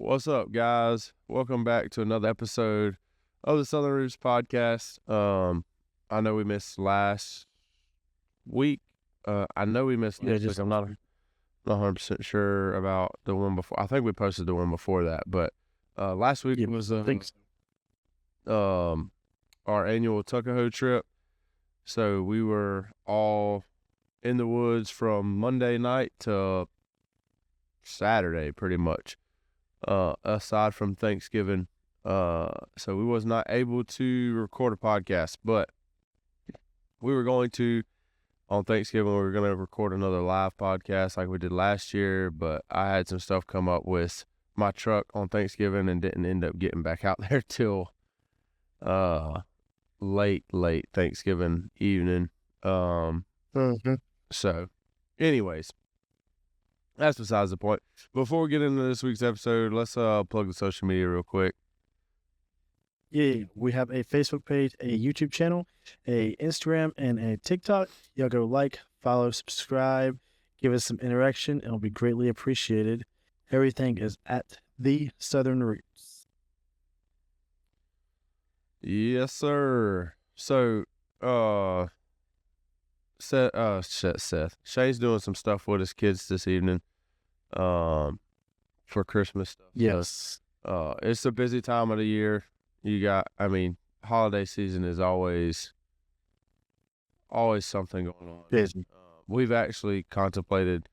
What's up, guys? Welcome back to another episode of the Southern Roots podcast. I know we missed last week. I know we missed last week. I'm not 100% sure about the one before. I think we posted the one before that, but last week was our annual tuckahoe trip. So we were all in the woods from Monday night to Saturday, pretty much. Aside from Thanksgiving. So we was not able to record a podcast, but we were going to, on Thanksgiving, we were going to record another live podcast like we did last year, but I had some stuff come up with my truck on Thanksgiving and didn't end up getting back out there till late Thanksgiving evening. So anyways, that's besides the point. Before we get into this week's episode, let's plug the social media real quick. Yeah, we have a Facebook page, a YouTube channel, a Instagram, and a TikTok. Y'all go like, follow, subscribe, give us some interaction. It'll be greatly appreciated. Everything is at the Southern Roots. Yes, sir. So, Seth. Shane's doing some stuff with his kids this evening, for Christmas stuff. Yes. So, it's a busy time of the year. Holiday season is always something going on. Busy. We've actually contemplated,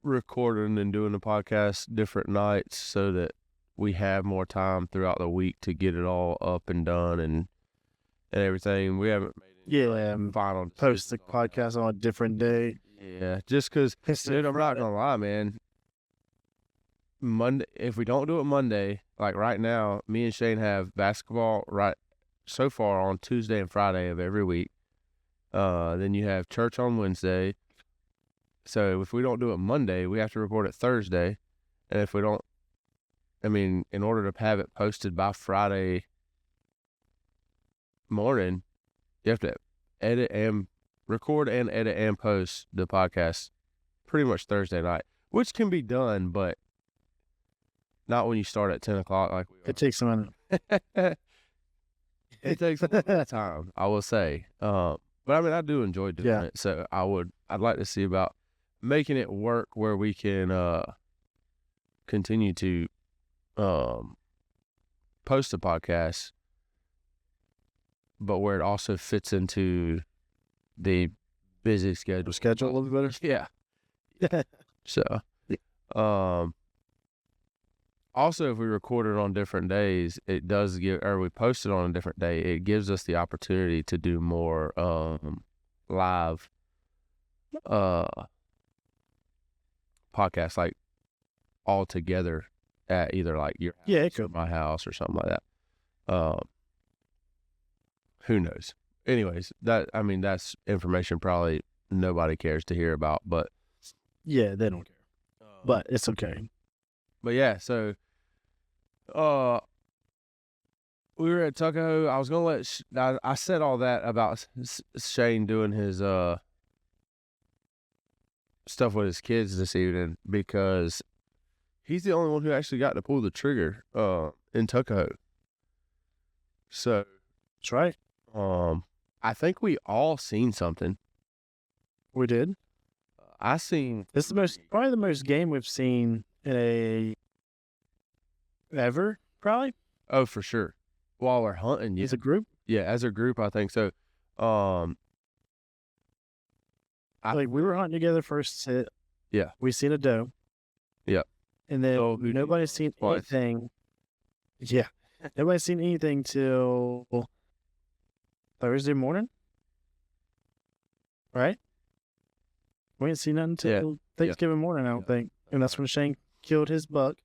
recording and doing the podcast different nights so that we have more time throughout the week to get it all up and done and everything. We haven't made final post the podcast on a different day. Yeah, just because, dude, I'm not gonna lie, man. Monday, if we don't do it Monday, like right now, me and Shane have basketball so far on Tuesday and Friday of every week. Then you have church on Wednesday. So if we don't do it Monday, we have to record it Thursday. And if we don't, in order to have it posted by Friday morning, you have to record and edit and post the podcast pretty much Thursday night, which can be done, but not when you start at 10 o'clock like we are. It takes some It takes a lot of time, I will say. But I do enjoy doing it, so I'd like to see about making it work where we can continue to post a podcast, but where it also fits into the busy schedule a little better. Yeah. So, also, if we record it on different days, it does we post it on a different day, it gives us the opportunity to do more live podcasts, like all together at either like your house or my house or something like that. Who knows? Anyways, that's information probably nobody cares to hear about, but yeah, they don't care. But it's okay. But yeah, so we were at Tuckahoe. I was gonna I said all that about Shane doing his stuff with his kids this evening because he's the only one who actually got to pull the trigger in Tuckahoe. So that's right. I think we all seen something. We did. This is probably the most game we've seen in ever, probably. Oh, for sure. While we're hunting, as a group. Yeah, as a group, I think so. We were hunting together first. Yeah, we seen a doe. Yeah, and then nobody's seen anything. Yeah, nobody's seen anything till Thursday morning. Right? We didn't see nothing until Thanksgiving morning, I don't think. And that's when Shane killed his buck.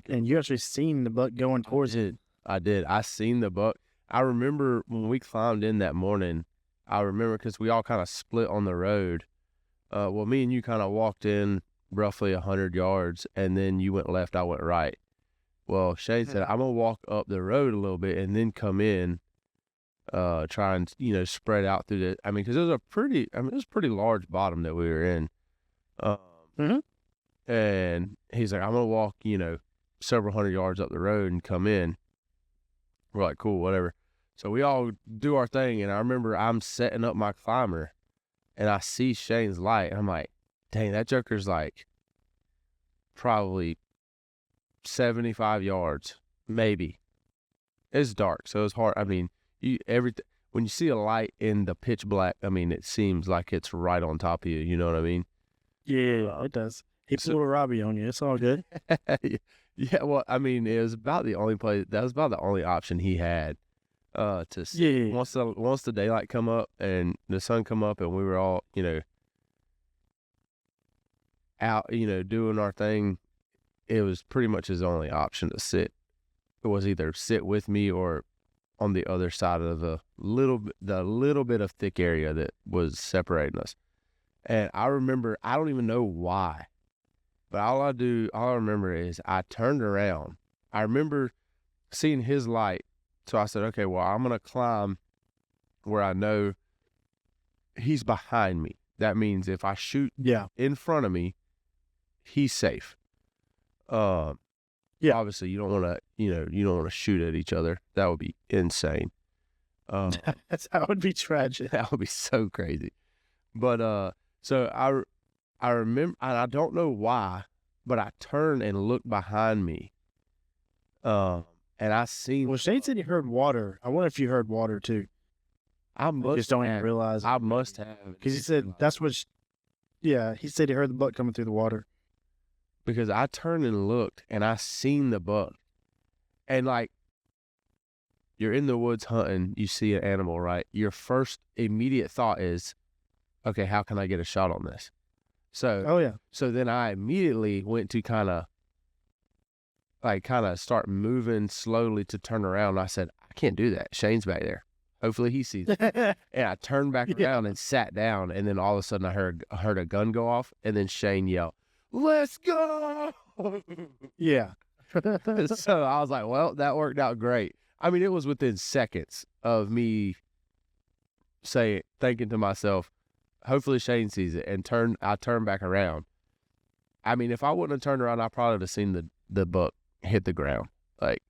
And you actually seen the buck going towards it. I did. I seen the buck. I remember when we climbed in that morning, because we all kind of split on the road. Me and you kind of walked in roughly 100 yards, and then you went left, I went right. Well, Shane said, I'm going to walk up the road a little bit and then come in, try and, spread out through because it was it was a pretty large bottom that we were in. And he's like, I'm going to walk, several hundred yards up the road and come in. We're like, cool, whatever. So we all do our thing. And I remember I'm setting up my climber and I see Shane's light. And I'm like, dang, that joker's like probably 75 yards, maybe. It's dark, so it's hard. I mean, when you see a light in the pitch black, I mean, it seems like it's right on top of you. You know what I mean? Yeah, it does. He pulled a Robbie on you. It's all good. Yeah, well, I mean, it was about the only place. That was about the only option he had. To see. Yeah. Once the daylight come up and the sun come up, and we were all, out, doing our thing. It was pretty much his only option to sit. It was either sit with me or on the other side of the little bit of thick area that was separating us. And I remember, I don't even know why, but all I remember is I turned around. I remember seeing his light. So I said, okay, well, I'm going to climb where I know he's behind me. That means if I shoot in front of me, he's safe. Obviously you don't want to, you don't want to shoot at each other. That would be insane. That would be tragic. That would be so crazy. But, so I remember, and I don't know why, but I turned and looked behind me. And I seen. Well, Shane said he heard water. I wonder if you heard water too. I just don't even realize. I must have. Because he said that's what. He said he heard the buck coming through the water. Because I turned and looked, and I seen the buck. And, like, you're in the woods hunting, you see an animal, right? Your first immediate thought is, okay, how can I get a shot on this? So, So then I immediately went to kind of start moving slowly to turn around. I said, I can't do that. Shane's back there. Hopefully he sees it. And I turned back around and sat down, and then all of a sudden I heard a gun go off, and then Shane yelled, "Let's go!" Yeah. So I was like, well, that worked out great. I mean, it was within seconds of me thinking to myself, hopefully Shane sees it, and I turned back around. I mean, if I wouldn't have turned around, I probably would have seen the buck hit the ground. Like,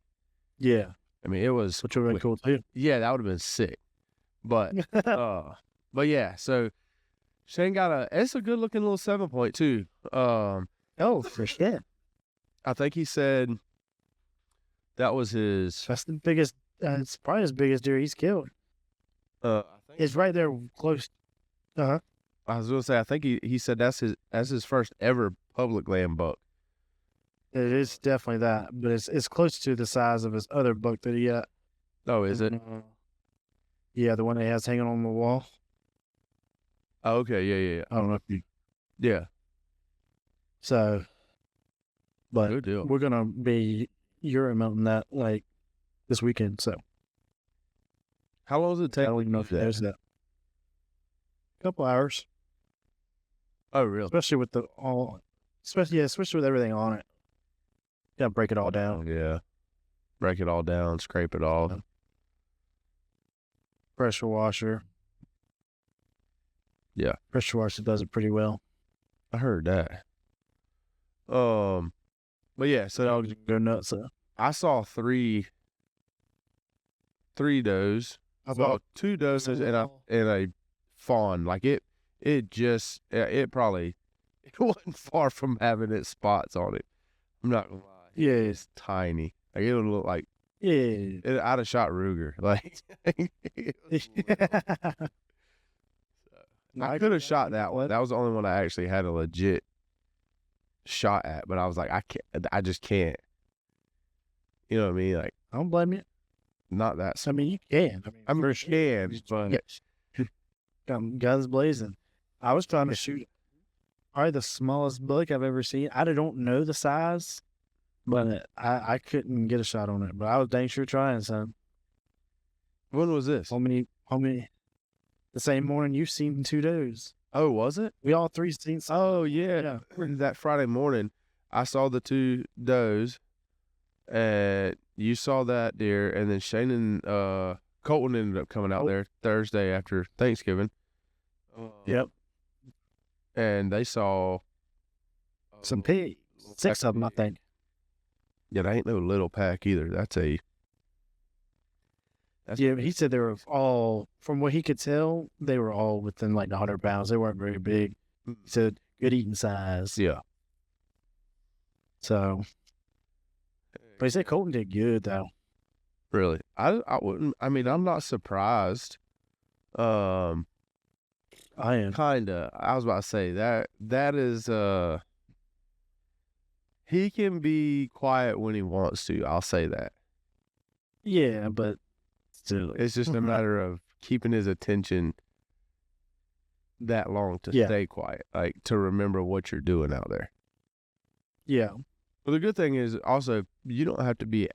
yeah. I mean, it was. Which would have been cool too. Yeah, that would have been sick. But, but yeah, so Shane it's a good looking little 7-point too. For sure. I think he said that was his. That's the biggest. It's probably his biggest deer he's killed. I think it's right there close. I was gonna say, I think he said that's his first ever public land buck. It is definitely that, but it's close to the size of his other buck that he got. Oh, is it? Yeah, the one that he has hanging on the wall. Oh, okay, yeah. I don't know if you. Yeah. So, but good deal. We're gonna be Euro mounting that like this weekend. So, how long does it take? I don't even know if there's that. A couple hours. Oh, really? Especially with especially with everything on it. Yeah, break it all down. Yeah, break it all down, scrape it off. Pressure washer. Yeah, pressure washer does it pretty well. I heard that. But yeah, so dogs go nuts. I saw three does. I saw 2 does and a fawn. Like it wasn't far from having its spots on it. I'm not gonna lie. Yeah, it's tiny. Like it would look like I'd have shot Ruger. Like I could have shot that one. That was the only one I actually had a legit shot at. But I was like, I just can't. You know what I mean? Like, I don't blame you. Not that. I mean, you can. I mean, but guns blazing. I was trying to shoot probably the smallest buck I've ever seen. I don't know the size, but I couldn't get a shot on it. But I was dang sure trying, son. When was this? How many? The same morning you seen 2 does. Oh, was it? We all 3 seen some. Oh, yeah. That Friday morning, I saw the 2 does, and you saw that deer, and then Shane and Colton ended up coming out there Thursday after Thanksgiving. Yep. And they saw Some pigs. 6 of them, I think. Yeah, that ain't no little pack either. Yeah, he said they were all, from what he could tell, they were all within like 100 pounds. They weren't very big. He said good eating size. Yeah. So, but he said Colton did good though. Really, I wouldn't. I mean, I'm not surprised. I am. Kinda. I was about to say that is he can be quiet when he wants to. I'll say that. Yeah, but still, It's just a matter of keeping his attention that long to Yeah. stay quiet, like to remember what you're doing out there. yeah, But the good thing is also you don't have to be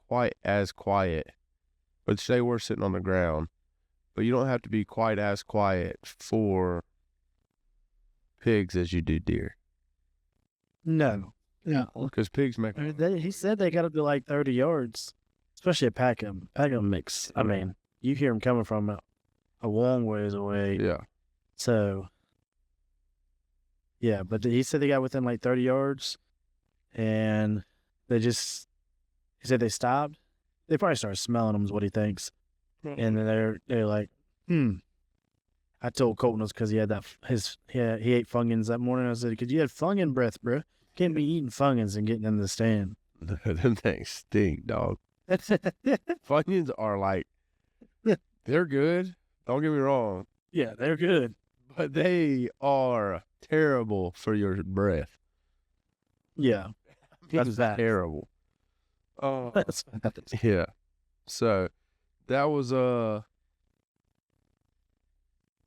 quite as quiet. But say we're sitting on the ground, but you don't have to be quite as quiet for pigs as you do deer. no. Because pigs make. I mean, he said they got up to like 30 yards, especially at Packham. Packham mix. I mean, you hear them coming from a long ways away. Yeah. So, yeah, but he said they got within like 30 yards, and he said they stopped. They probably started smelling them, is what he thinks. And then they're like, I told Colton it was because he had he ate Funyuns that morning. I said, because you had Funyun breath, bro. Can't be eating Funyuns and getting in the stand. Them things stink, dog. Funyuns are like, they're good. Don't get me wrong. Yeah, they're good. But they are terrible for your breath. Yeah. That's It's bad. terrible. Oh, That's bad. yeah. So that was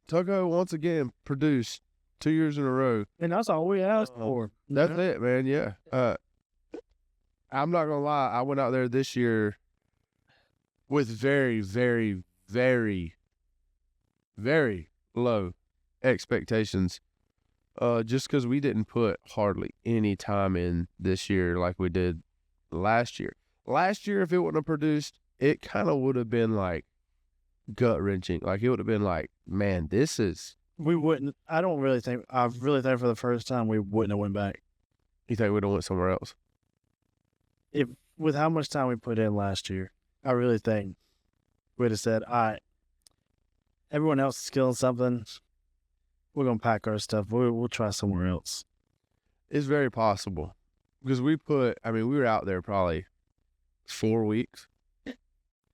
Tuckahoe once again produced 2 years in a row. And that's all we asked for. That's it, man. Yeah. I'm not gonna lie. I went out there this year with very, very, very, very low expectations. Just because we didn't put hardly any time in this year like we did last year. Last year, if it wouldn't have produced, it kind of would have been like gut wrenching. Like it would have been like, man, this is. We wouldn't. I really think for the first time we wouldn't have went back. You think we'd have went somewhere else? With how much time we put in last year, I really think we'd have said, all right, everyone else is killing something. We're going to pack our stuff. We'll try somewhere else. It's very possible because we were out there probably 4 weeks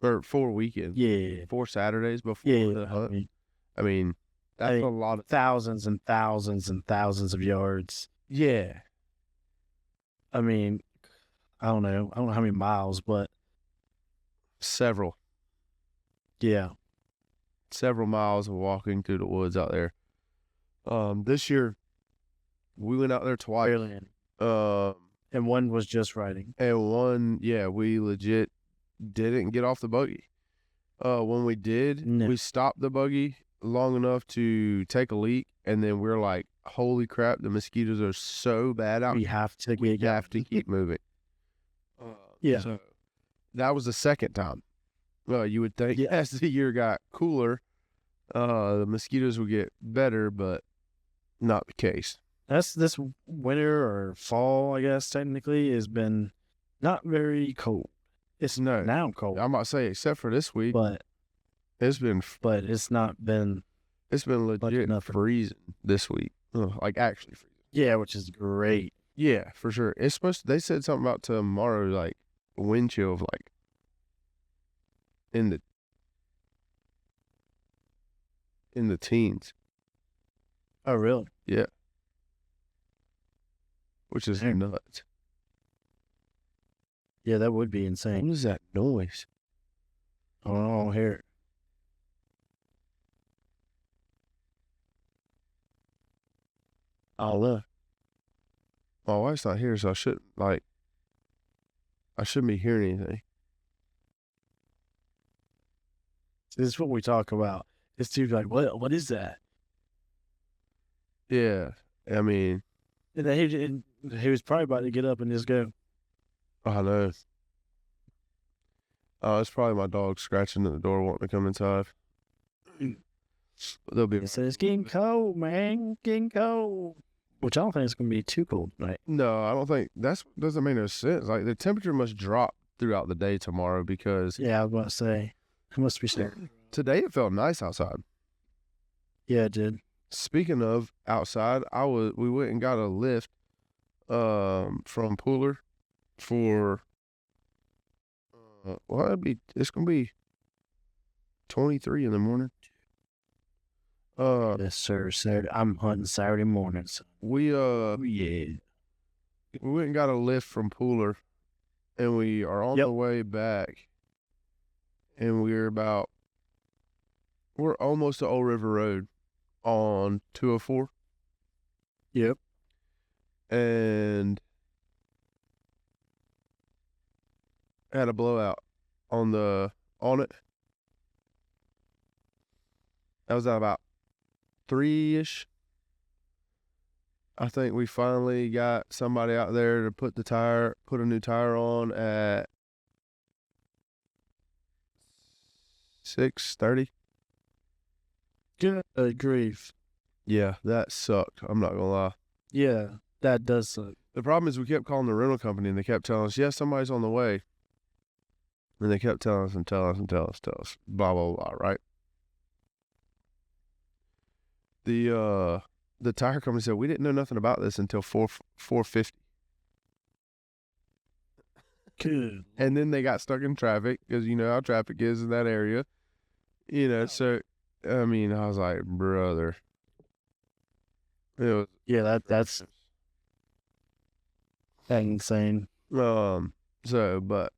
or 4 weekends. Yeah. 4 Saturdays before the hunt. I mean, that's a lot of thousands and thousands and thousands of yards. Yeah. I mean, I don't know how many miles, but several miles of walking through the woods out there. This year we went out there twice. Really? And one was just riding. And one, we legit didn't get off the buggy. When we did, we stopped the buggy long enough to take a leak, and then we're like, holy crap, the mosquitoes are so bad out. We have to keep moving. So that was the second time. Well, you would think as the year got cooler, the mosquitoes would get better, but not the case. This winter or fall, I guess, technically, has been not very cold. It's now cold. I might say, except for this week, but it's been. But it's not been. It's been legit freezing this week. Like actually freezing. Yeah, which is great. Yeah, for sure. It's supposed. They said something about tomorrow, like wind chill of like in the teens. Oh, really? Yeah. Which is nuts. Yeah, that would be insane. What is that noise? I don't hear it. Oh, look. My wife's not here, so I shouldn't be hearing anything. This is what we talk about. This dude's like, what is that? Yeah, I mean. And then he was probably about to get up and just go. I know. Oh, it's probably my dog scratching at the door wanting to come inside. But they'll be. It says, it's getting cold, man. Getting cold. Which I don't think it's going to be too cold tonight. No, I don't think doesn't make no sense. Like the temperature must drop throughout the day tomorrow because Yeah, I was about to say. It must be snow. today it felt nice outside. Yeah, it did. Speaking of outside, we went and got a lift from Pooler for it's gonna be 23 in the morning. Yes, sir. Saturday. I'm hunting Saturday mornings. We Yeah. we went and got a lift from Pooler, and we are on the way back, and we're almost to Old River Road on 204. Yep. And had a blowout on it. That was at about 3-ish. I think we finally got somebody out there to put a new tire on at 6:30. Good grief. Yeah, that sucked. I'm not gonna lie. Yeah, that does suck. The problem is we kept calling the rental company and they kept telling us, yes, somebody's on the way. And they kept telling us, blah, blah, blah, right? The tire company said, we didn't know nothing about this until 4:50. Good. And then they got stuck in traffic because you know how traffic is in that area. You know, so, I mean, I was like, brother. It was, that's insane. so, but,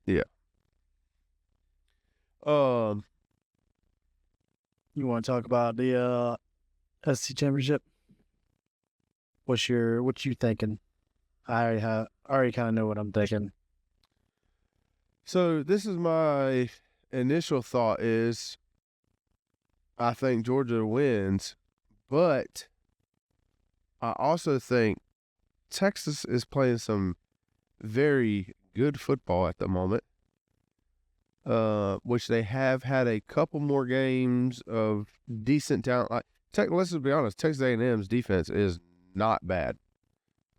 yeah. You want to talk about the SC Championship? What you thinking? I already kind of know what I'm thinking. So this is my initial thought is I think Georgia wins, but I also think Texas is playing some very good football at the moment, which they have had a couple more games of decent talent. Like, let's just be honest, Texas A&M's defense is not bad.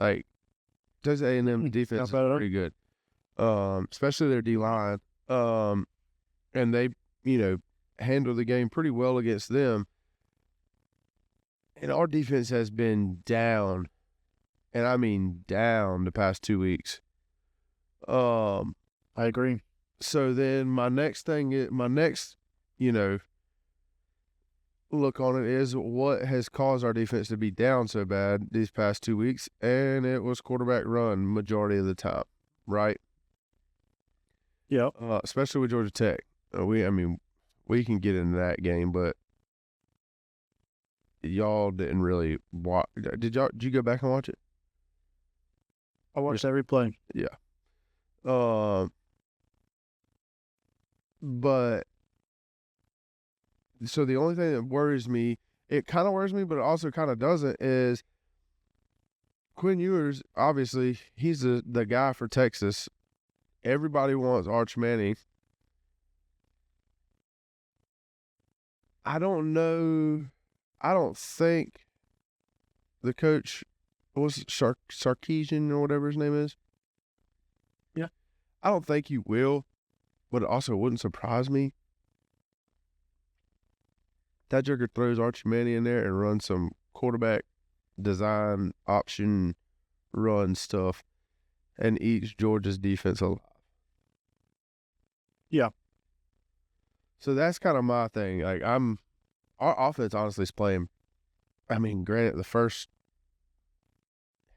Like, Texas A&M's defense is pretty good, especially their D-line. And they, handle the game pretty well against them. And our defense has been down, and I mean down the past 2 weeks. I agree. So then my next, look on it is what has caused our defense to be down so bad these past 2 weeks, and it was quarterback run majority of the time, right? Yeah. Especially with Georgia Tech. We can get into that game, but y'all didn't really watch. Did you go back and watch it? I watched every play. Yeah. But so the only thing that worries me, it kind of worries me, but it also kind of doesn't, is Quinn Ewers, obviously, he's the guy for Texas. Everybody wants Arch Manning. I don't know. I don't think the coach was Sarkisian or whatever his name is. Yeah. I don't think he will, but it also wouldn't surprise me. That joker throws Archie Manning in there and runs some quarterback design option run stuff and eats Georgia's defense alive. Yeah. So that's kind of my thing. Like our offense honestly is playing. I mean, granted, the first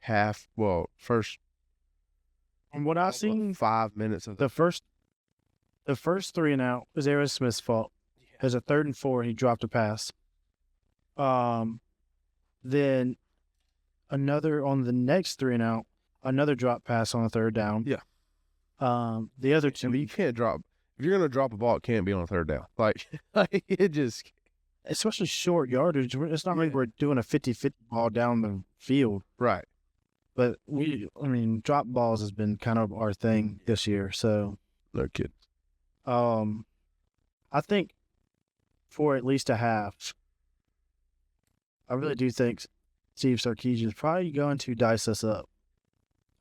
half, first. From what I've seen, 5 minutes of the first 3 and out was Aaron Smith's fault. There's a 3rd and 4, he dropped a pass. Then another on the next 3 and out, another drop pass on a 3rd down. Yeah. The other two, you can't drop. If you're gonna drop a ball, it can't be on a 3rd down. Like it just, especially short yardage. It's not like we're doing a 50-50 ball down the field, right? But drop balls has been kind of our thing this year. So no kid. I think for at least a half, I really do think Steve Sarkisian is probably going to dice us up.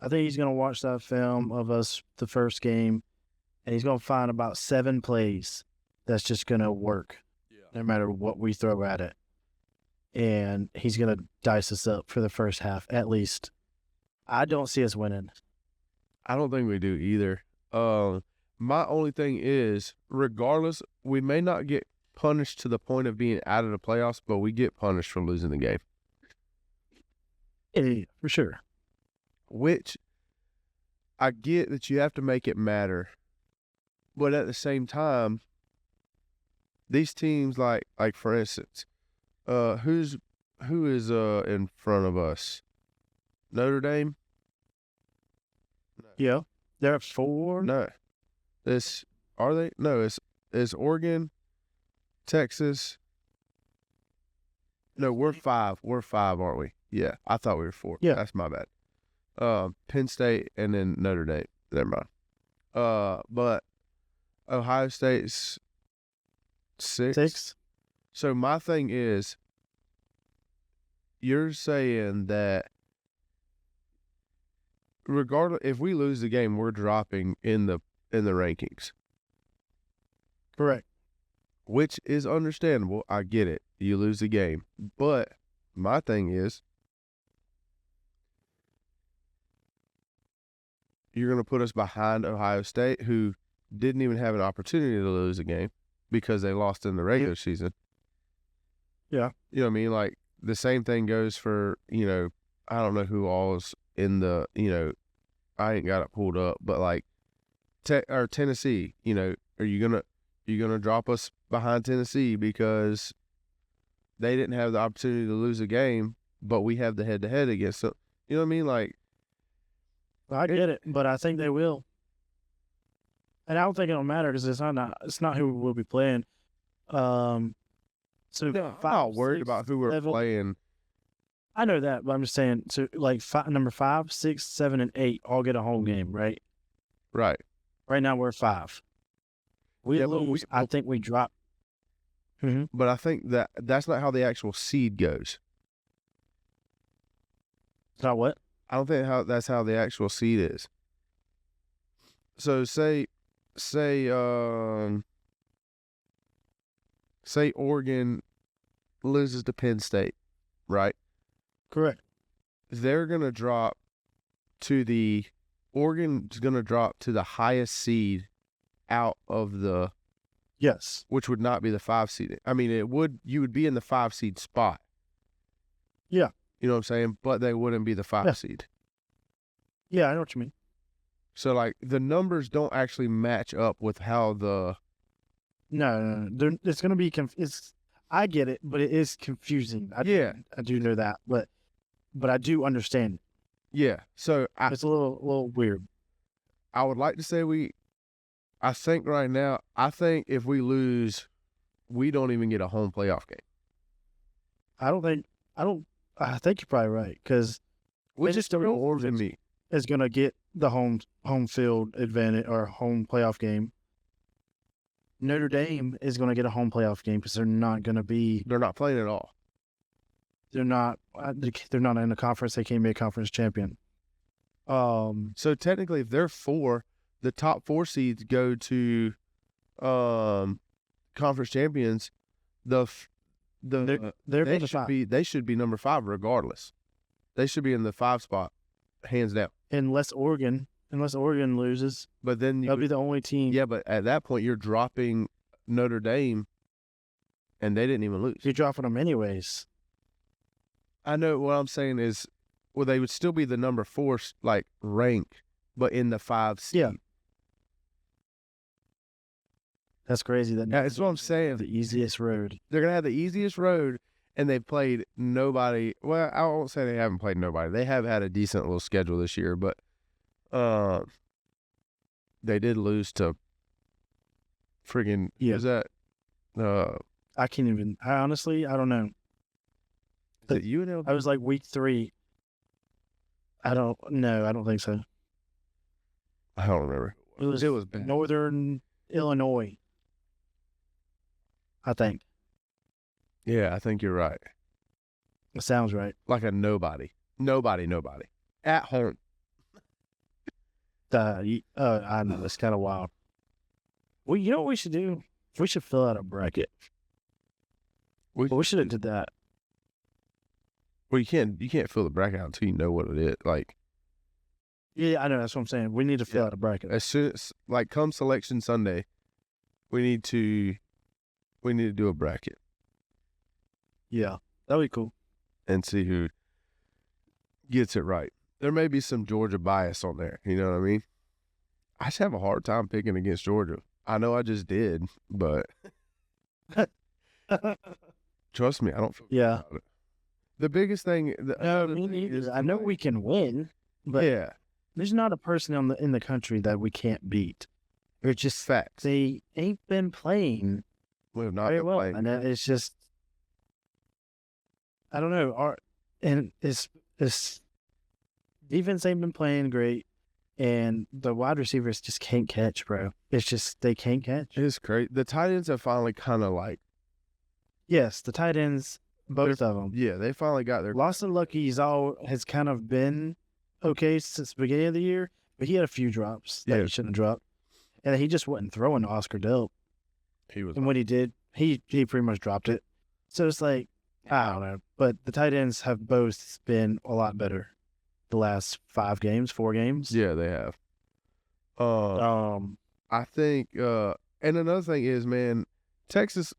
I think he's going to watch that film of us, the first game, and he's going to find about 7 plays that's just going to work no matter what we throw at it. And he's going to dice us up for the first half, at least. I don't see us winning. I don't think we do either. My only thing is, regardless, we may not get punished to the point of being out of the playoffs, but we get punished for losing the game. Yeah, for sure. Which I get that you have to make it matter, but at the same time, these teams like for instance, who is in front of us? Notre Dame? Yeah, they're at 4. No, are they? No, it's Oregon, Texas. No, we're 5. We're 5, aren't we? Yeah, I thought we were 4. Yeah. That's my bad. Penn State and then Notre Dame. Never mind. But Ohio State's 6. 6. So my thing is, you're saying that regardless, if we lose the game, we're dropping in the rankings. Correct. Which is understandable. I get it. You lose the game. But my thing is, you're going to put us behind Ohio State, who didn't even have an opportunity to lose a game because they lost in the regular season. Yeah. You know what I mean? Like, the same thing goes for, I don't know who all is in the, I ain't got it pulled up, but like, or Tennessee, are you gonna drop us behind Tennessee because they didn't have the opportunity to lose a game, but we have the head-to-head against them? You know what I mean? Like, I get it, but I think they will. And I don't think it'll matter because it's not who we'll be playing. So I'm not worried about who we're playing. I know that, but I'm just saying. So like number 5, 6, 7, and 8 all get a home game, right? Right. Right now we're 5. We lose. I think we drop. Mm-hmm. But I think that's not how the actual seed goes. It's not what? I don't think that's how the actual seed is. So say Oregon loses to Penn State, right? Correct. They're gonna drop to Oregon's gonna drop to the highest seed out of the. Yes. Which would not be the 5 seed. I mean, you would be in the 5 seed spot. Yeah. You know what I'm saying? But they wouldn't be the 5 seed. Yeah, I know what you mean. So, like, the numbers don't actually match up with how the. No. It's going to be. I get it, but it is confusing. I do know that, but I do understand it. Yeah. So it's a little weird. I would like to say I think right now, if we lose, we don't even get a home playoff game. I think you're probably right, because which is still Oregon me is going to get the home field advantage or home playoff game. Notre Dame is going to get a home playoff game because they're not playing at all. They're not in the conference. They can't be a conference champion. So technically, if they're 4, the top 4 seeds go to conference champions. They should be number 5 regardless. They should be in the 5 spot, hands down. Unless Oregon loses, but then they'll be the only team. Yeah, but at that point you're dropping Notre Dame, and they didn't even lose. You're dropping them anyways. I know. What I'm saying is, well, they would still be the number 4 rank, but in the 5 seed. Yeah. That's crazy. That's what I'm saying. The easiest road. They're gonna have the easiest road, and they've played nobody. Well, I won't say they haven't played nobody. They have had a decent little schedule this year, but they did lose to friggin' is that I can't even. I don't know. Is it UNLV? I was like week 3. I don't know. I don't think so. I don't remember. It was bad. Northern Illinois, I think. Yeah, I think you're right. It sounds right. Like a nobody. Nobody. At home. I know it's kind of wild. Well, you know what we should do? We should fill out a bracket. We should have did that. Well, you can't fill the bracket out until you know what it is. Like, Yeah, I know. That's what I'm saying. We need to fill out a bracket. as soon as, like, come selection Sunday, we need to do a bracket Yeah, that'd be cool. and see who gets it right. There may be some Georgia bias on there. You know what I mean? I just have a hard time picking against Georgia. I know I just did, but trust me, I don't feel good Yeah. about it. The biggest thing, No, me neither. I know we can win, but yeah, there's not a person in the country that we can't beat. It's just facts. they ain't been playing We have not very been well, playing. and it's just I don't know. It's defense ain't been playing great, and the wide receivers just can't catch, bro. It's just they can't catch. It's crazy. The tight ends have finally kind of like, Yes, the tight ends, both of them. yeah, they finally got their. Lawson Lucky has kind of been okay since the beginning of the year, but he had a few drops that Yeah. he shouldn't have dropped, and he just wasn't throwing to Oscar Delp. He was. And when he did, he pretty much dropped it. So it's like I don't know, but the tight ends have both been a lot better the last 4 games. Yeah, they have. Um, I think, and another thing is, man, Texas.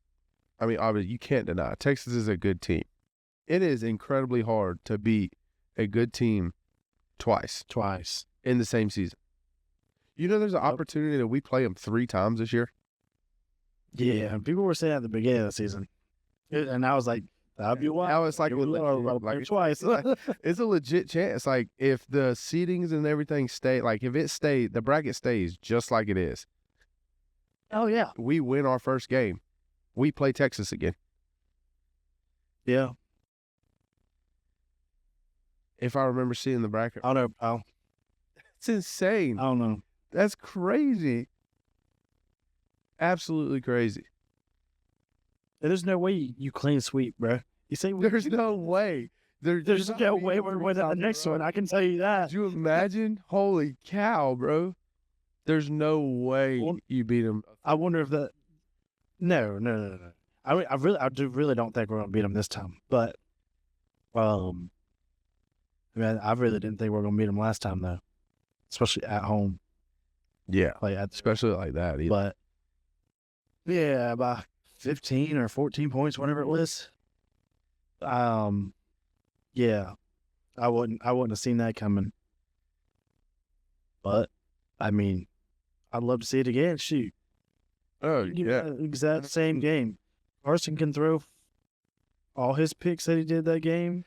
I mean, obviously, you can't deny Texas is a good team. It is incredibly hard to beat a good team twice in the same season. You know, there's an opportunity that we play them 3 times this year. Yeah, people were saying at the beginning of the season, and I was like, "That'd be wild." Now it's like, Twice. It's a legit chance. Like, if the seedings and everything stay, like if the bracket stays just like it is, Oh yeah, we win our first game, we play Texas again. yeah. If I remember seeing the bracket, I don't know, pal. it's insane. I don't know. That's crazy. Absolutely crazy. There's no way you clean sweep, bro. You say There's no way. there's no way we're winning the next one. I can tell you that. Could you imagine? Holy cow, bro. There's no way Well, you beat them. I wonder if that. No. I really don't think we're gonna beat them this time. But, man, I really didn't think we were gonna beat them last time though, especially at home. Yeah. Like, Especially like that. Either. but yeah, by 15 or 14 points, whatever it was. Yeah, I wouldn't have seen that coming. But, I mean, I'd love to see it again. Shoot. Oh, Give me yeah. that exact same game. Carson can throw all his picks that he did that game.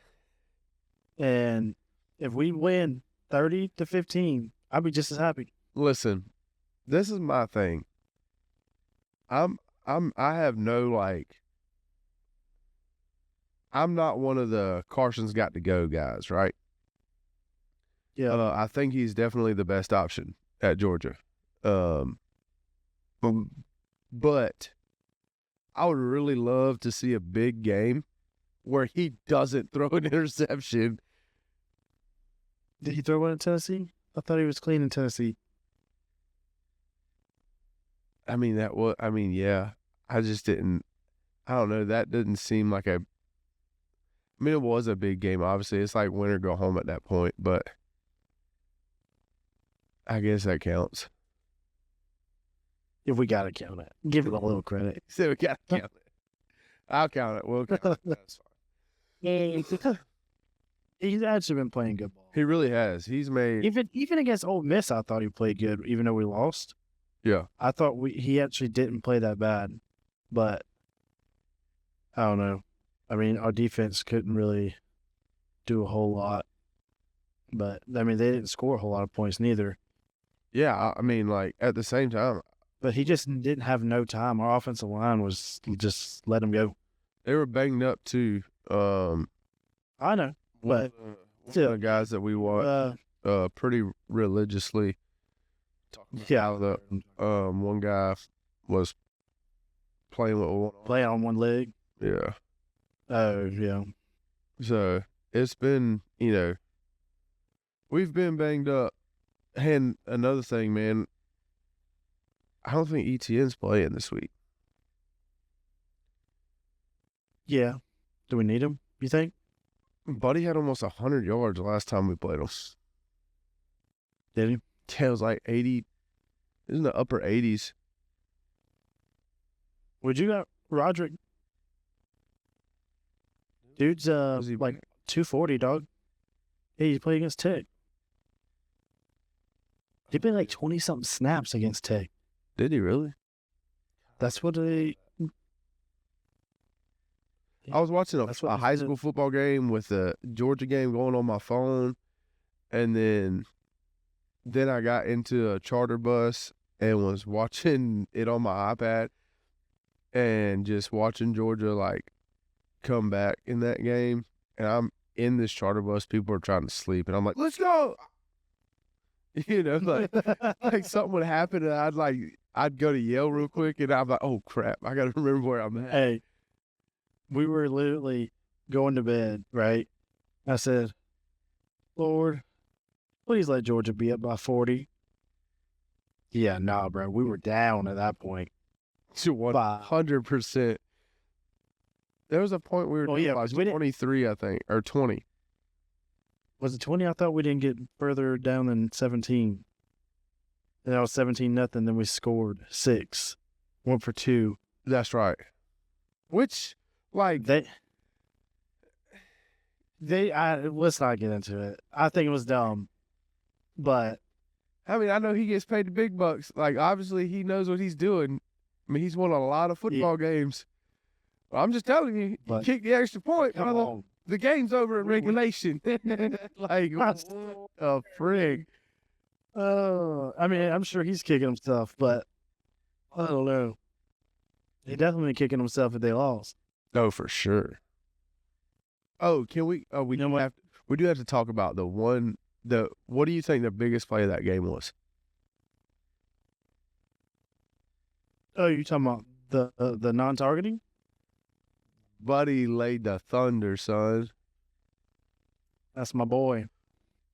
And if we win 30-15, I'd be just as happy. Listen, this is my thing. I have no, like, I'm not one of the Carson's got to go guys, right? Yeah. I think he's definitely the best option at Georgia. But I would really love to see a big game where he doesn't throw an interception. Did he throw one in Tennessee? I thought he was clean in Tennessee. I mean, yeah. I just didn't. I don't know. That didn't seem like a. I mean, it was a big game. Obviously, it's like win or go home at that point. But I guess that counts. If we got to count it. Give it a little credit. So we gotta count it. I'll count it. We'll count it. That's fine. He's actually been playing good ball. He really has. He's made. Even against Ole Miss, I thought he played good, even though we lost. Yeah. I thought he actually didn't play that bad, but I don't know. I mean, our defense couldn't really do a whole lot, but I mean, they didn't score a whole lot of points neither. Yeah. I mean, like at the same time, But he just didn't have no time. Our offensive line was just let him go. they were banged up too. I know, but one of still, the guys that we watch pretty religiously. yeah, One guy was playing with one. play on one leg. Yeah. Oh yeah, So it's been, we've been banged up. And another thing, man, I don't think ETN's playing this week. Yeah. Do we need him, you think? Buddy had almost 100 yards last time we played him. Did he? Yeah, it was like 80. It was in the upper 80s. Would you got Roderick? Dude's Was he- like 240, dog. Hey, he's playing against Tech. He played like 20-something snaps against Tech. Did he really? That's what they... I was watching That's a what high they said. school football game with the Georgia game going on my phone, and then I got into a charter bus and was watching it on my iPad and just watching Georgia like come back in that game. And I'm in this charter bus, people are trying to sleep, and I'm like, "Let's go!" Like something would happen, and I'd go to yell real quick, and I'm like, "Oh crap, I got to remember where I'm at." Hey, we were literally going to bed, right? I said, Lord, please let Georgia be up by 40. Yeah, nah, bro. We were down at that point. To 100%. There was a point we were Oh, down yeah, by 'cause we didn't- 23, I think, or 20. Was it 20? I thought we didn't get further down than 17. And that was 17-0. Then we scored 6. Went for 2. That's right. Which, like, Let's not get into it. I think it was dumb. But I mean, I know he gets paid the big bucks. Like, obviously, he knows what he's doing. I mean, he's won a lot of football games. Well, I'm just telling you, But- he kicked the extra point. come brother. on. The game's over in regulation. Like, a frig. I mean, I'm sure he's kicking himself, but I don't know. He definitely kicking himself if they lost. Oh, for sure. Oh, can we? Oh, we You know what? we do have to talk about what do you think the biggest play of that game was? Oh, you talking about the non-targeting? Buddy laid the thunder, son. That's my boy,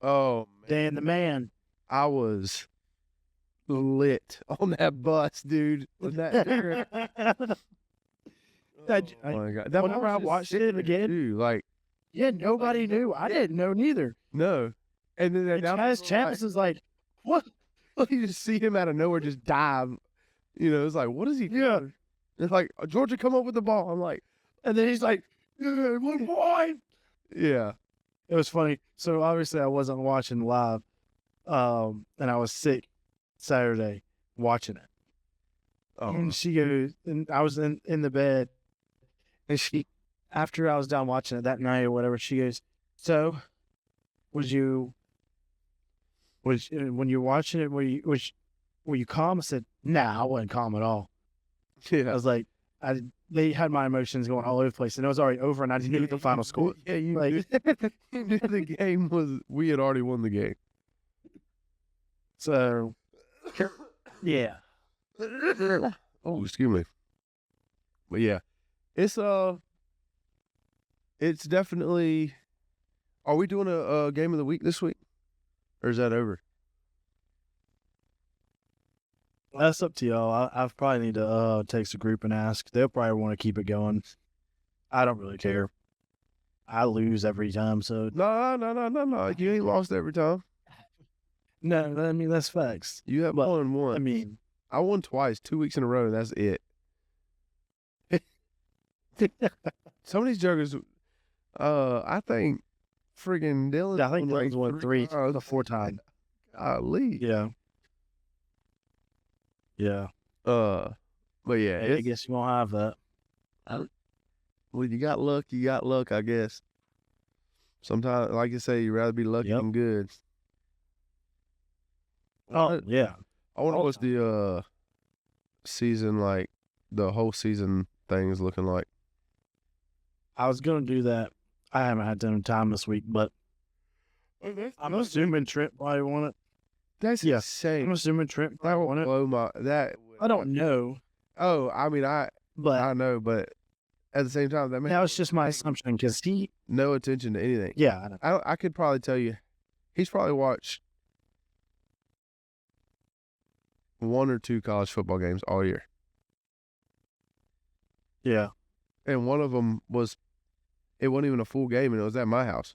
Oh, man. Dan the man. I was lit on that bus, dude. On that That- oh my God. That whenever bus I was watched sitting it there, again- too. Like, Yeah, nobody knew. I didn't know neither. no. And then And Chaz Chavis is like, what? you just see him out of nowhere just dive. It's like, what is he doing? Yeah. It's like, Georgia, come up with the ball. I'm like, And then he's like, 1 point. yeah. It was funny. So obviously I wasn't watching live, and I was sick Saturday watching it. Oh, And she goes, and I was in the bed, and she, after I was done watching it that night or whatever, she goes, so, when you're watching it, were you calm? I said, nah, I wasn't calm at all. I yeah. was like, they had my emotions going all over the place, and it was already over, and I just knew the final score. Yeah, you Like, you knew the game we had already won the game. so, yeah. Oh, excuse me. But yeah, it's definitely. Are we doing a game of the week this week, or is that over? That's up to y'all. I probably need to text the group and ask. They'll probably want to keep it going. I don't really care. I lose every time, so No. You ain't lost every time. no. I mean, that's facts. You have But, won one. I mean, I won twice, 2 weeks in a row. And that's it. Some of these jokers, I think, friggin' Dylan. I think Dylan's won 3 times. or 4 times. Golly. Yeah. Yeah. But yeah, I guess you won't have that. well, you got luck, I guess. Sometimes, like you say, you'd rather be lucky Yep. than good. Oh, yeah. I wonder all what's the season, like, the whole season thing is looking like. I was going to do that. I haven't had time this week, but I'm assuming Trent probably won it. That's yeah. insane. I'm assuming Trent That probably would won it. blow my, that. I don't know, Oh, I mean, I but know, but at the same time, that was just my assumption because no attention to anything. Yeah, I know. I could probably tell you, he's probably watched 1 or 2 college football games all year. Yeah. And one of them it wasn't even a full game, and it was at my house.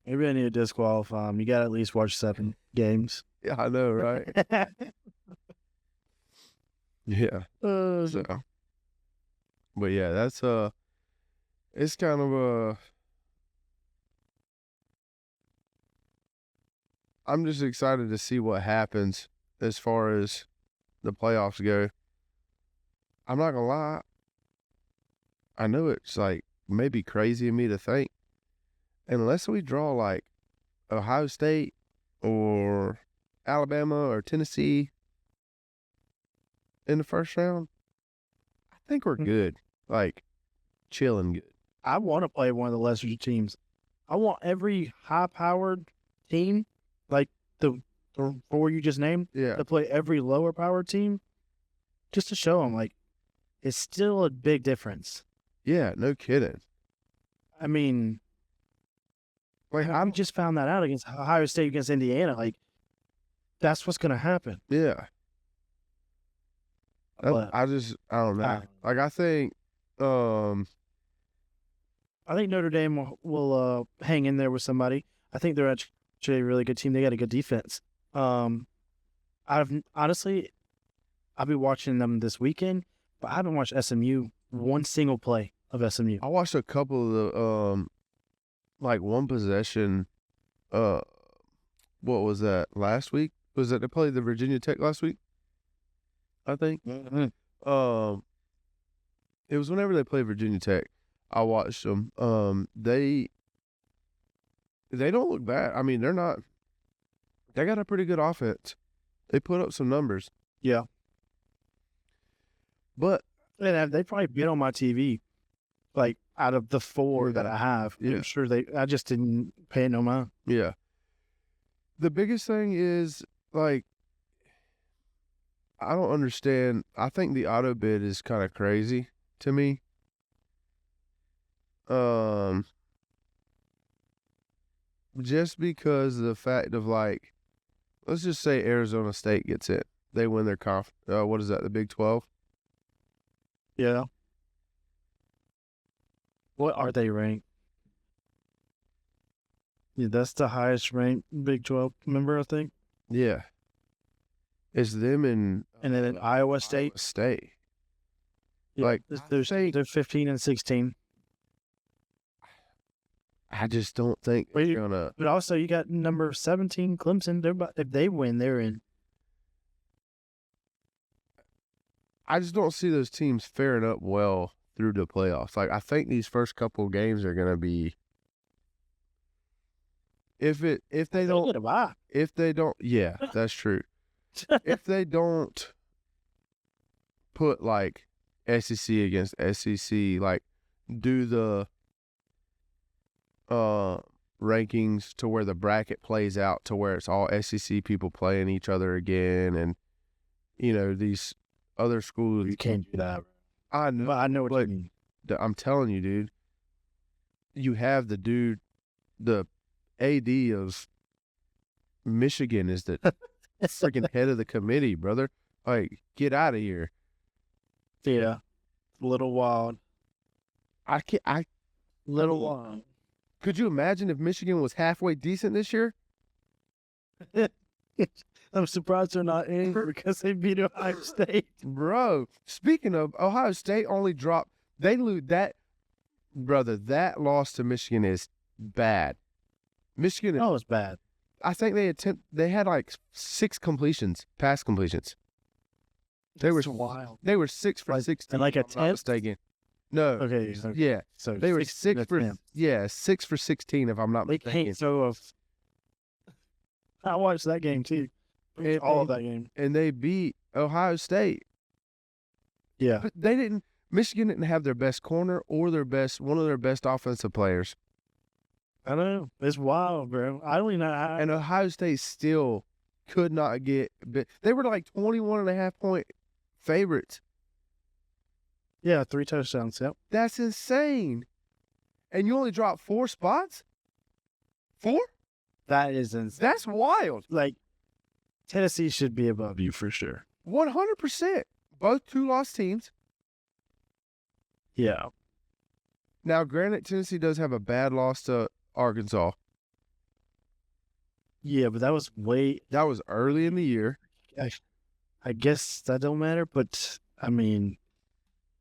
Maybe I need to disqualify him. You got to at least watch 7 games. Yeah, I know, right? Yeah. So, but yeah, that's it's kind of I'm just excited to see what happens as far as the playoffs go. I'm not gonna lie. I know it's like maybe crazy of me to think, unless we draw like Ohio State or Alabama or Tennessee in the first round, I think we're good. Like, chilling good. I want to play one of the lesser teams. I want every high-powered team, like the 4 you just named, Yeah. to play every lower-powered team, just to show them, like, it's still a big difference. Yeah, no kidding. I mean, Like, I just found that out against Ohio State against Indiana. Like, that's what's going to happen. yeah. But I don't know. Like, I think, I think Notre Dame will hang in there with somebody. I think they're actually a really good team. They got a good defense. Honestly, I'll be watching them this weekend, but I haven't watched SMU one single play of SMU. I watched a couple of the, like one possession, what was that, last week? Was that they played the Virginia Tech last week? I think. Mm-hmm. It was whenever they played Virginia Tech. I watched them. They don't look bad. I mean, they got a pretty good offense. They put up some numbers. Yeah. But they probably been on my TV, like out of the 4 that I have. Yeah. I'm sure I just didn't pay no mind. yeah. The biggest thing is, like, I don't understand. I think the auto bid is kind of crazy to me. Just because of the fact of, like, let's just say Arizona State gets it. They win their what is that, the Big 12? Yeah. What are they ranked? Yeah, that's the highest ranked Big 12 member, I think. Yeah. It's them and then Iowa State. Yeah, Like, they're 15 and 16. I just don't think it's gonna. But also, you got number 17, Clemson. If they win, they're in. I just don't see those teams faring up well through the playoffs. Like, I think these first couple of games are gonna be. If they don't, yeah, that's true. If they don't put like SEC against SEC, like do the rankings to where the bracket plays out to where it's all SEC people playing each other again, and these other schools. You can't do that. I know. But I know what you mean. I'm telling you, dude. You have the AD of Michigan is the freaking head of the committee, brother. Like, get out of here. Yeah, a little wild. Little wild. Could you imagine if Michigan was halfway decent this year? I'm surprised they're not in because they beat Ohio State. Bro, speaking of, Ohio State only dropped. They lose that. Brother, that loss to Michigan is bad. Michigan. Oh, it's bad. I think they had like 6 completions, pass completions. They were wild. They were 6 for 16. And like a 10? Mistaken. No. Okay. Yeah. So they were 6 for 16 if I'm not mistaken. They can't throw I watched that game too. All of that game. And they beat Ohio State. Yeah. But Michigan didn't have their best corner or one of their best offensive players. I know. It's wild, bro. I don't even know how. And Ohio State still could not get. They were like 21.5 point favorites. Yeah, 3 touchdowns. Yep. That's insane. And you only dropped 4 spots? 4? That is insane. That's wild. Like, Tennessee should be above you for sure. 100%. Both 2-loss teams. Yeah. Now, granted, Tennessee does have a bad loss to Arkansas. Yeah, but that was That was early in the year. I guess that don't matter, but I mean,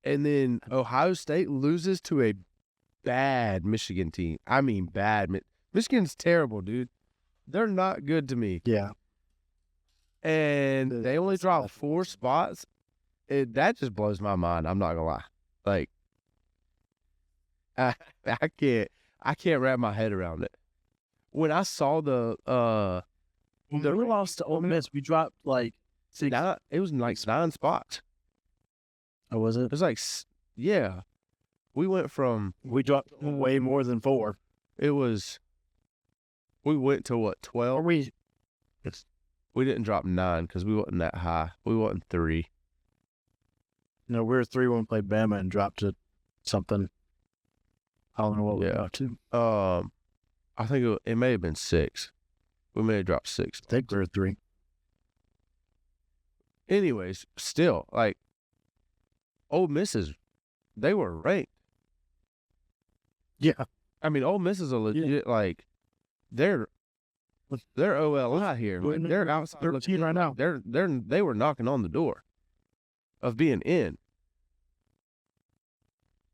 And then Ohio State loses to a bad Michigan team. I mean, bad. Michigan's terrible, dude. They're not good to me. yeah. And they only dropped 4 spots. That just blows my mind. I'm not gonna lie. Like, I can't wrap my head around it. When I saw When we lost to Ole Miss, we dropped like 6. it was like 9 spots. Oh, was It it? was like, yeah. We went from, We dropped way more than 4. we went to what, 12? Or we? We didn't drop 9 because we wasn't that high. We wasn't 3. No, we were 3 when we played Bama and dropped to something. I don't know what we got to. I think it may have been 6. We may have dropped 6. I think we were 3. Anyways, still, like, Ole Miss they were ranked. Yeah. I mean, Ole Miss is a legit, like, they're OLI here. Like, they're outside 13 right now. They were knocking on the door of being in.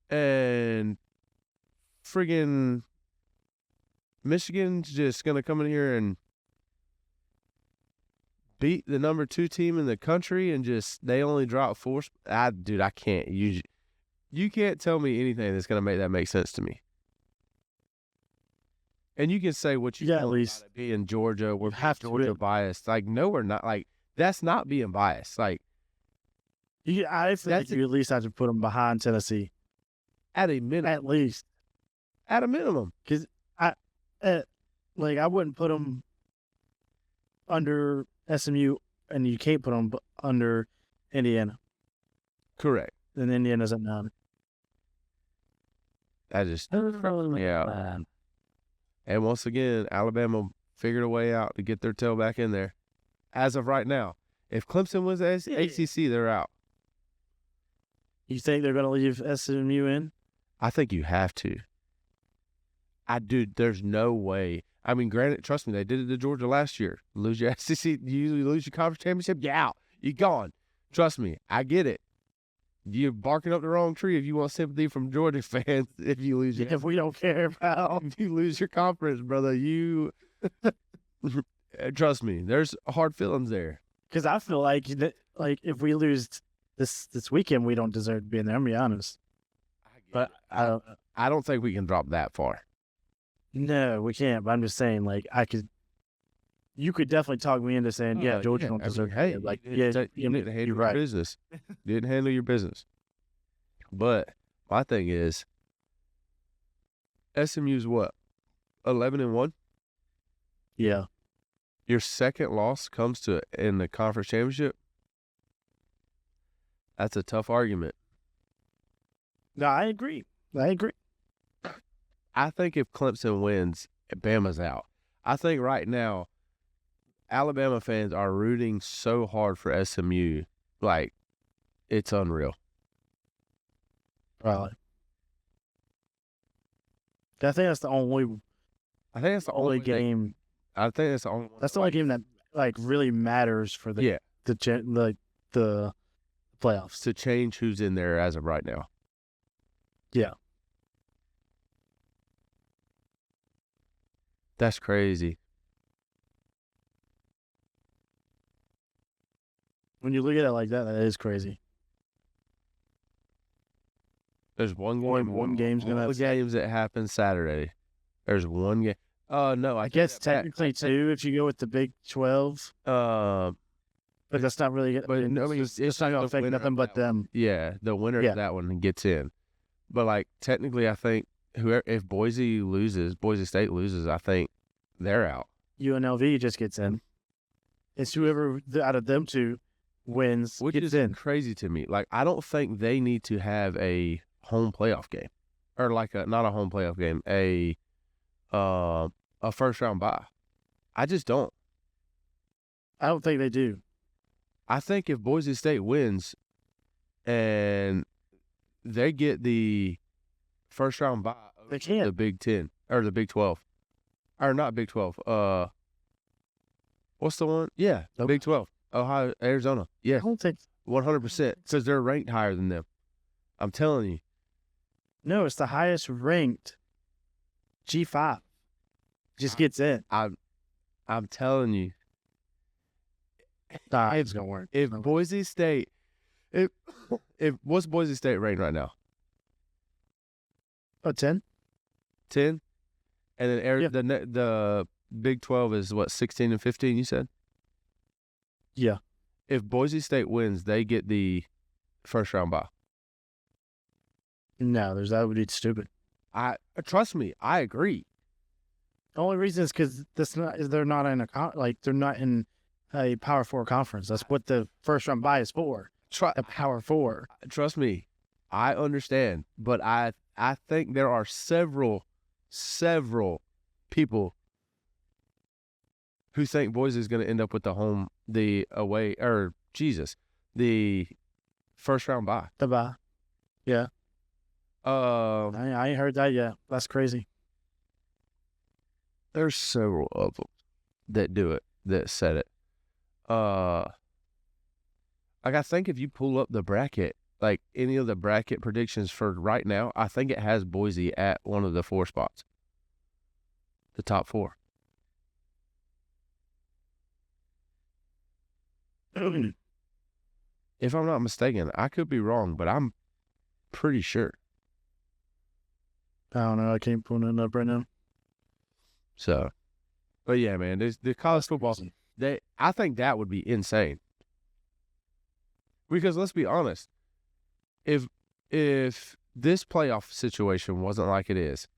And friggin' Michigan's just going to come in here and beat the number 2 team in the country and they only drop 4. Dude, I can't. You can't tell me anything that's going to make that make sense to me. And you can say what you at least about it being Georgia. We're have to Georgia win. biased. Like, no, we're not. Like, that's not being biased. Like, I think you at least have to put them behind Tennessee. at a minimum. At least. At a minimum. Because like, I wouldn't put them under SMU, and you can't put them under Indiana. Correct. And Indiana's at 9. That just, yeah. And once again, Alabama figured a way out to get their tail back in there. As of right now, if Clemson wins the ACC, they're out. You think they're going to leave SMU in? I think you have to. Dude, there's no way. I mean, granted, trust me, they did it to Georgia last year. Lose your SEC, you usually lose your conference championship, you're out. You're gone. Trust me, I get it. You're barking up the wrong tree if you want sympathy from Georgia fans if you lose your If we don't care about. if you lose your conference, brother, you trust me, there's hard feelings there. Because I feel like if we lose this weekend, we don't deserve to be in there. I'm gonna be honest. But I don't think we can drop that far. No, we can't. But I'm just saying, like, you could definitely talk me into saying, yeah, Georgia don't deserve. Hey, like, you didn't handle you're your right. business. You didn't handle your business. But my thing is, SMU's what, 11-1? Yeah. Your second loss comes in the conference championship. That's a tough argument. No, I agree. I think if Clemson wins, Bama's out. I think right now, Alabama fans are rooting so hard for SMU, like, it's unreal. Probably. I think that's the only. I think that's the only game. I think that's the only one. That's the only game that like really matters for the playoffs to change who's in there as of right now. Yeah. That's crazy. When you look at it like that, that is crazy. There's one game. One game's gonna have games that happen Saturday. There's one game. No, I guess technically 2 if you go with the Big 12. But that's not really. But no, I mean, it's not gonna affect nothing but them. Yeah, the winner of that one gets in. But like technically, I think if Boise State loses, I think they're out. UNLV just gets in. It's whoever out of them 2 wins, which gets is in. crazy to me. Like, I don't think they need to have a home playoff game, or like not a home playoff game, a first round bye. I just don't. I don't think they do. I think if Boise State wins and they get the first round bye, They can't. the Big 10 or the Big 12, or not Big 12. What's the one? Yeah, Nope. Big 12. Ohio, Arizona. I Yeah, don't think. 100%. Because they're ranked higher than them. I'm telling you. No, it's the highest ranked G5. Just gets in. I'm telling you. Nah, it's gonna work. If Boise State, if what's Boise State ranked right now? Oh, 10? 10, and then Yeah. the Big 12 is what, 16 and 15? You said. Yeah. If Boise State wins, they get the first round bye. No, that would be stupid. Trust me, I agree. The only reason is because they're not in they're not in a Power 4 conference. That's what the first round bye is for. A Power 4. Trust me, I understand, but I think there are several people who think Boise is going to end up with the first round bye. The bye. Yeah. I ain't heard that yet. That's crazy. There's several of them that do it, that said it. Like, I think if you pull up the bracket, like any of the bracket predictions for right now, I think it has Boise at one of the 4 spots. The top 4. If I'm not mistaken, I could be wrong, but I'm pretty sure. I don't know. I can't pull it up right now. So, but yeah, man, the college football, I think that would be insane. Because let's be honest, if this playoff situation wasn't like it is,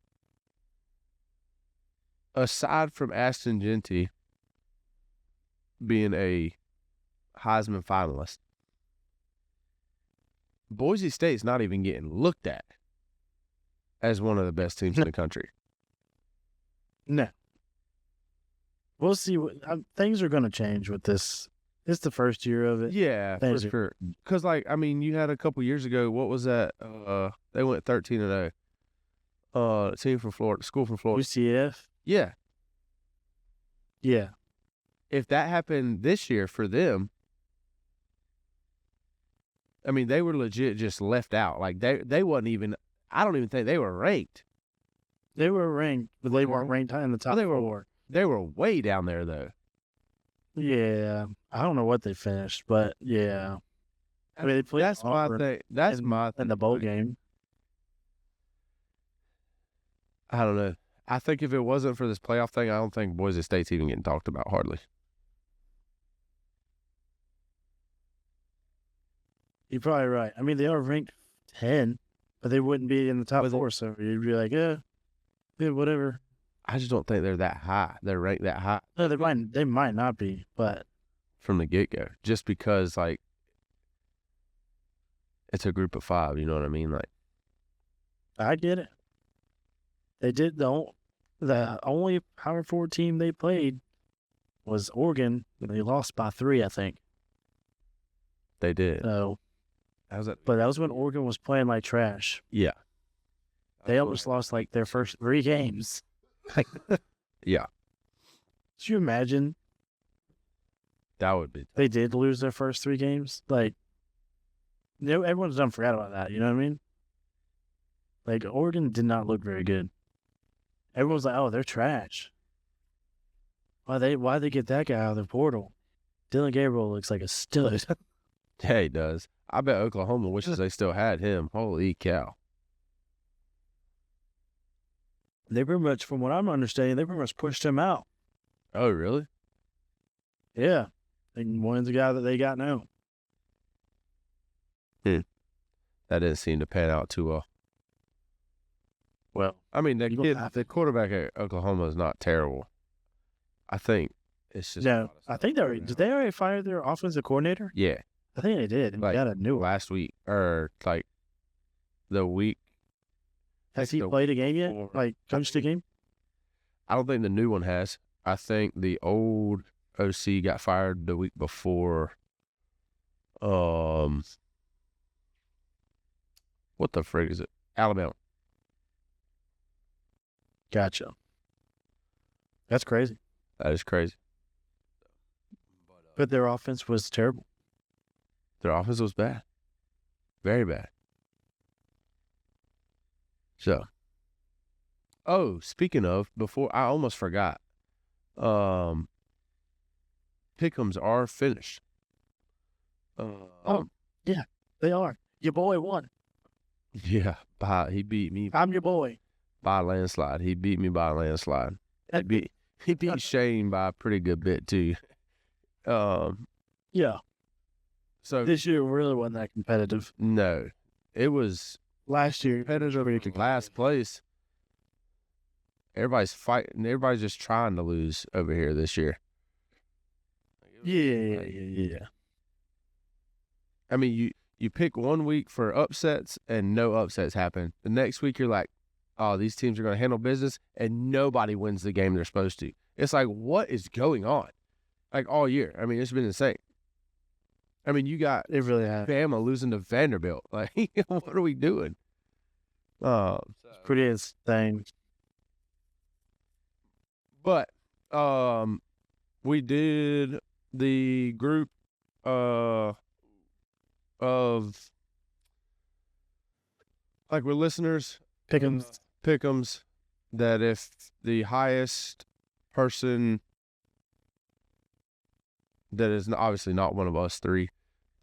aside from Ashton Genty being a Heisman finalist, Boise State's not even getting looked at as one of the best teams in the country. No. We'll see. Things are going to change with this. It's the first year of it. Yeah, for sure. Because, like, I mean, you had a couple years ago, what was that? They went 13-0. Team from Florida, school from Florida. UCF? Yeah. Yeah. If that happened this year for them, I mean, they were legit just left out. Like, they wasn't even, I don't even think they were ranked. They were ranked, but they weren't ranked in the top 4. They were way down there, though. Yeah. I don't know what they finished, but yeah. I mean, they played That's my thing. That's my thing. In the bowl game. I don't know. I think if it wasn't for this playoff thing, I don't think Boise State's even getting talked about hardly. You're probably right. I mean, they are ranked 10, but they wouldn't be in the top 4, so you'd be like, yeah, whatever. I just don't think they're that high. They're ranked that high. No, they might not be, but from the get-go, just because, like, it's a group of 5, you know what I mean? Like, I get it. They did the only Power 4 team they played was Oregon. They lost by 3, I think. They did. So, how's that? But that was when Oregon was playing like trash. Yeah. They almost lost like their first 3 games. Yeah. Could you imagine? That would be. They did lose their first 3 games. Like, everyone's done forgot about that. You know what I mean? Like, Oregon did not look very good. Everyone's like, oh, they're trash. Why they get that guy out of the portal? Dylan Gabriel looks like a stud. Yeah, he does. I bet Oklahoma wishes they still had him. Holy cow. They pretty much, from what I'm understanding, they pretty much pushed him out. Oh, really? Yeah. They wanted the guy that they got now. That didn't seem to pan out too well. Well, I mean, the quarterback at Oklahoma is not terrible. I think it's just. No, I think did they already fire their offensive coordinator? Yeah. I think they did. And Like, we got a new one. last week or like the week. Has he the played a game yet? before. Like, coached a game? I don't think the new one has. I think the old OC got fired the week before. What the frig is it? Alabama. Gotcha. That's crazy. That is crazy. But their offense was terrible. Their offense was bad. Very bad. So. Oh, speaking of, before I almost forgot. Pick'ems are finished. They are. Your boy won. Yeah, he beat me I'm your boy. by a landslide. He beat me by a landslide. He beat Shane by a pretty good bit too. Yeah. So This year really wasn't that competitive. no, it was Last year, competitive. Last place. Everybody's fighting. Everybody's just trying to lose over here this year. Yeah. I mean, you pick one week for upsets and no upsets happen. The next week you're like, oh, these teams are going to handle business, and nobody wins the game they're supposed to. It's like, what is going on? Like all year. I mean, it's been insane. I mean, you got It really has. Bama losing to Vanderbilt. Like, what are we doing? Pretty insane. But we did the group of like with listeners pick'ems that if the highest person that is obviously not one of us three,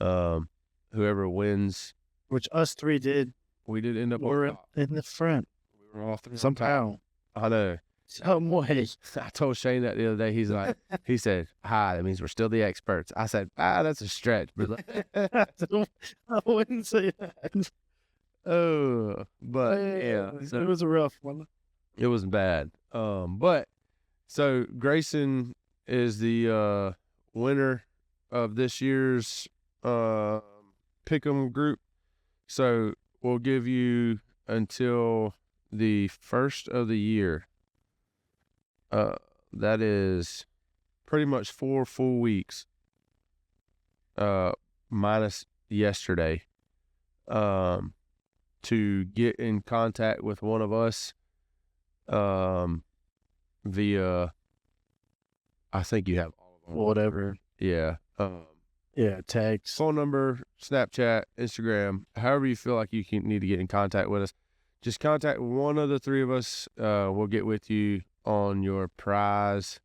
whoever wins, Which us three did. we did end up We're on top. in the front. We were all three on top. Somehow. I know. Some way. I told Shane that the other day. He's like, he said, "Hi, that means we're still the experts." I said, that's a stretch, but I wouldn't say that. but yeah, so It was a rough one. it wasn't bad. But so Grayson is the winner of this year's pick'em group. So we'll give you until the first of the year. That is pretty much 4 full weeks, minus yesterday, to get in contact with one of us, via, I think you have all of them. Whatever. Yeah. Yeah, tags. Phone number, Snapchat, Instagram, however you feel like you need to get in contact with us. Just contact one of the three of us. We'll get with you on your prize.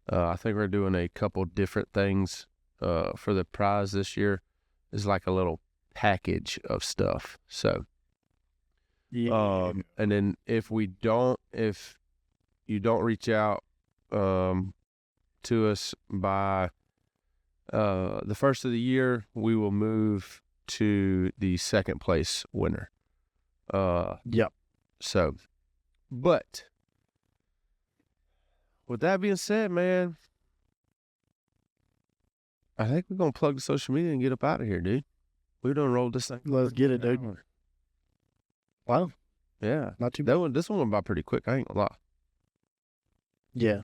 I think we're doing a couple different things for the prize this year. It's like a little package of stuff. So, Yeah. and then if you don't reach out to us by the first of the year, we will move to the second place winner. Yep. So, but with that being said, man, I think we're going to plug the social media and get up out of here, dude. We done rolled this thing. Let's get it, dude. Wow. Yeah. Not too bad. This one went by pretty quick. I ain't gonna lie. Yeah.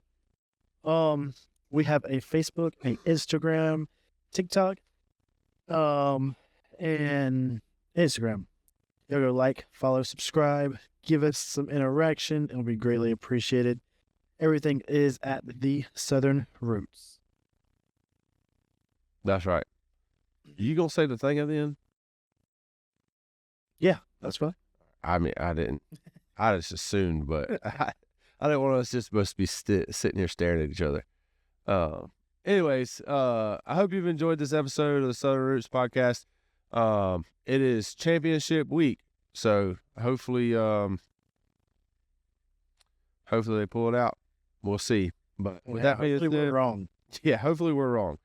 We have a Facebook, a Instagram, TikTok, and Instagram. Y'all go like, follow, subscribe, give us some interaction. It'll be greatly appreciated. Everything is at the Southern Roots. That's right. You gonna say the thing at the end? Yeah, that's fine. I mean, I didn't. I just assumed, but I didn't want us just supposed to be sitting here staring at each other. Anyways, I hope you've enjoyed this episode of the Southern Roots podcast. It is championship week, so hopefully they pull it out. We'll see. But with that being said, we're wrong. yeah, hopefully we're wrong.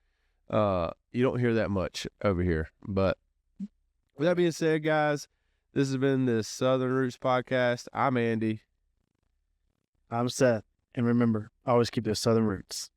You don't hear that much over here. But with that being said, guys, this has been the Southern Roots podcast. I'm Andy. I'm Seth. And remember, always keep those Southern Roots.